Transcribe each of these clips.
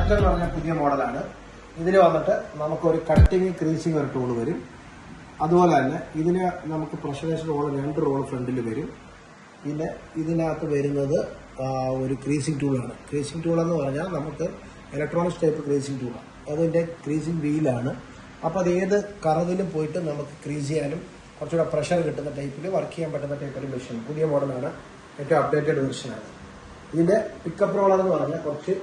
Cutter എന്ന് പറഞ്ഞ പുതിയ മോഡലാണ്. ഇതിൽ വന്നിട്ട് നമുക്കൊരു കട്ടിങ് ക്രീസിങ് ഒരു ടൂൾ വരും. അതുപോലെ തന്നെ ഇതിന് നമുക്ക് പ്രഷറൈസ്ഡ് റോൾ 2 റോൾ ഫ്രണ്ടിൽ വരും. പിന്നെ ഇതിനകത്ത് വരുന്നത് ഒരു ക്രീസിങ് ടൂളാണ്. ക്രീസിങ് ടൂൾ എന്ന് പറഞ്ഞാൽ നമുക്ക് ഇലക്ട്രോണിക്സ് ടൈപ്പ് ക്രീസിങ് ടൂളാണ്. അതിൻ്റെ ക്രീസിങ് വീലാണ്. അപ്പോൾ അത് ഏത് കറവിലും പോയിട്ട് നമുക്ക് ക്രീസ് ചെയ്യാനും കുറച്ചുകൂടെ പ്രഷർ കിട്ടുന്ന ടൈപ്പിൽ വർക്ക് ചെയ്യാൻ പറ്റുന്ന ടൈപ്പ് ഒരു മെഷീൻ. പുതിയ മോഡലാണ്, ഏറ്റവും അപ്ഡേറ്റഡ് വെർഷനാണ്. ഇതിൻ്റെ പിക്കപ്പ് റോളർ എന്ന് പറഞ്ഞാൽ കുറച്ച്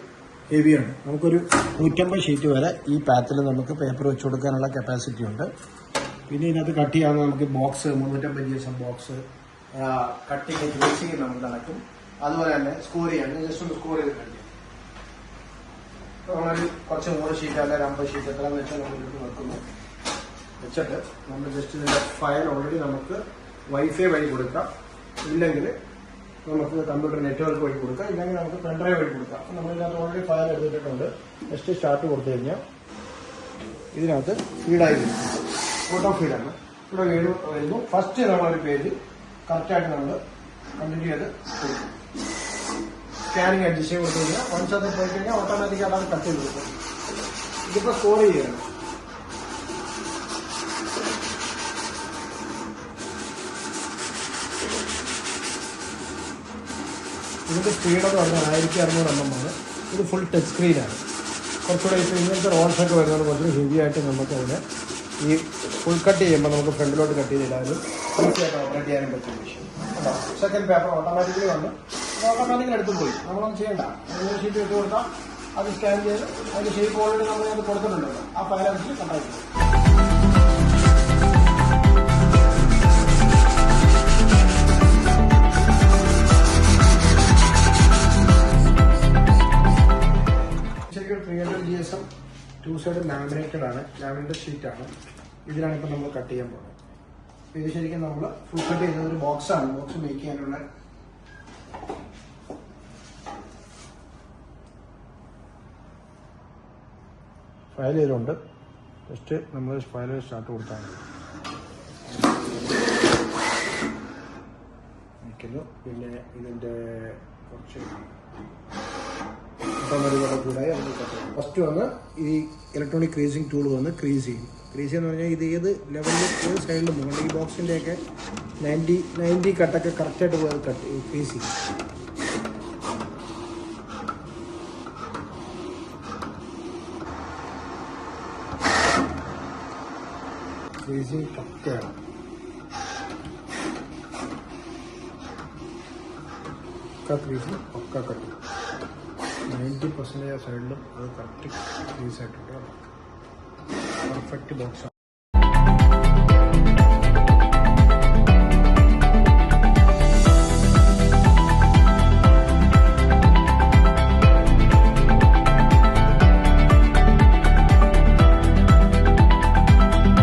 ഹെവിയാണ്. നമുക്കൊരു 150 ഷീറ്റ് വരെ ഈ പാത്തിൽ നമുക്ക് പേപ്പർ വെച്ച് കൊടുക്കാനുള്ള കപ്പാസിറ്റി ഉണ്ട്. പിന്നെ ഇതിനകത്ത് കട്ട് ചെയ്യാവുന്ന നമുക്ക് box 350 GSM box cutting creasing നമുക്ക് നടക്കും. അതുപോലെ തന്നെ സ്കോർ ചെയ്യാൻ ജസ്റ്റ് ഒന്ന് സ്കോർ ചെയ്ത് കട്ട് ചെയ്യാം. നമ്മളൊരു കുറച്ച് 100 ഷീറ്റ് അല്ല 50 ഷീറ്റ് എത്രയാണെന്ന് വെച്ചാൽ നമ്മളിട്ട് വെക്കുന്നു. വെച്ചിട്ട് നമ്മൾ ജസ്റ്റ് ഇതിൻ്റെ ഫയൽ ഓൾറെഡി നമുക്ക് വൈഫൈ വഴി കൊടുക്കാം. ഇല്ലെങ്കിൽ നമുക്ക് കമ്പ്യൂട്ടർ നെറ്റ്വർക്ക് വഴി കൊടുക്കാം. ഇല്ലെങ്കിൽ നമുക്ക് പെൻഡ്രൈവ് വഴി കൊടുക്കാം. നമ്മളിതിനകത്ത് ഓൾറെഡി ഫയൽ എടുത്തിട്ടുണ്ട്. ജസ്റ്റ് സ്റ്റാർട്ട് കൊടുത്തു കഴിഞ്ഞാൽ ഇതിനകത്ത് ഫീഡായി വരും. ഫോട്ടോ ഫീഡാണ്. ഇവിടെ വരുന്നു. ഫസ്റ്റ് നമ്മളൊരു പേജ് കറക്റ്റായിട്ട് നമ്മൾ കണ്ടിന്യൂ ചെയ്ത് കൊടുക്കും. സ്കാനിങ് അഡ്ജസ്റ്റ് ചെയ്ത് കൊടുത്തു കഴിഞ്ഞാൽ വൺസ് അത് പോയി കഴിഞ്ഞാൽ ഓട്ടോമാറ്റിക്കായിട്ട് അത് കട്ട് ചെയ്ത് കൊടുക്കും. ഇതിപ്പോൾ സ്കോർ ചെയ്യുകയാണ്. ഇതിൻ്റെ സ്പീഡെന്ന് പറഞ്ഞാൽ 1600 mm ആണ്. ഇത് ഫുൾ ടച്ച് സ്ക്രീനാണ്. കുറച്ചുകൂടെ ഇപ്പോൾ ഇങ്ങനത്തെ റോൾസൊക്കെ വരുന്നത് കുറച്ചുകൂടി ഹെവി ആയിട്ട് നമുക്ക് അതിനെ ഈ ഫുൾ കട്ട് ചെയ്യുമ്പോൾ നമുക്ക് ഫ്രണ്ടിലോട്ട് കട്ട് ചെയ്തിടാനും ഈസിയായിട്ട് ഓപ്പറേറ്റ് ചെയ്യാനും പറ്റും മെഷീൻ. കേട്ടോ, സെക്കൻഡ് പേപ്പർ ഓട്ടോമാറ്റിക്കലി വന്ന് ഓട്ടോമാറ്റിക്കലി എടുത്തും പോയി. നമ്മളൊന്നും ചെയ്യണ്ട. ഷീറ്റ് ഇട്ട് കൊടുത്താൽ അത് സ്കാൻ ചെയ്ത് അതിൻ്റെ ഷേപ്പ് ഓൾറെഡി നമ്മൾ അത് കൊടുത്തിട്ടുണ്ടല്ലോ. ആ ഫയൽ അനുസരിച്ച് കട്ടാക്കി ശരിക്കും 300 GSM 2 സൈഡ് ലാമിനേറ്റഡ് ആണ്. ലാമിനേറ്റഡ് ഷീറ്റാണ്. ഇതിലാണ് ഇപ്പം നമ്മൾ കട്ട് ചെയ്യാൻ പോകുന്നത്. ഇത് ശരിക്കും നമ്മൾ ഫുൾ കട്ട് ചെയ്യുന്നത് ഒരു ബോക്സാണ്. ബോക്സ് മേക്ക് ചെയ്യാനുള്ള ഫയൽ ചെയ്തിട്ടുണ്ട്. ജസ്റ്റ് നമ്മൾ ഫയൽ സ്റ്റാർട്ട് കൊടുത്താൽ മതി. പിന്നെ ഇതിൻ്റെ കുറച്ച് ഓട്ടോമാറ്റിക്കോടെ കൂടായി അതിന് ഫസ്റ്റ് വന്ന് ഈ ഇലക്ട്രോണിക് ക്രീസിങ് ടൂൾ വന്ന് ക്രീസ് ചെയ്യും. ക്രീസ് എന്ന് പറഞ്ഞാൽ ഇത് ഏത് ലെവലിൽ ഏത് സൈഡിലും പോകും. ഈ ബോക്സിൻ്റെയൊക്കെ 90 കട്ടൊക്കെ കറക്റ്റായിട്ട് പോയി കട്ട് ക്രീസ് ചെയ്യും. ക്രീസിങ് പക്കയാണ്. പക്ക ക്രീസിങ് പക്ക കട്ട് 90% സൈഡിലും അത് കറക്റ്റ് ക്രീസ് ആയിട്ടുണ്ട്. പെർഫെക്റ്റ് ബോക്സാണ്.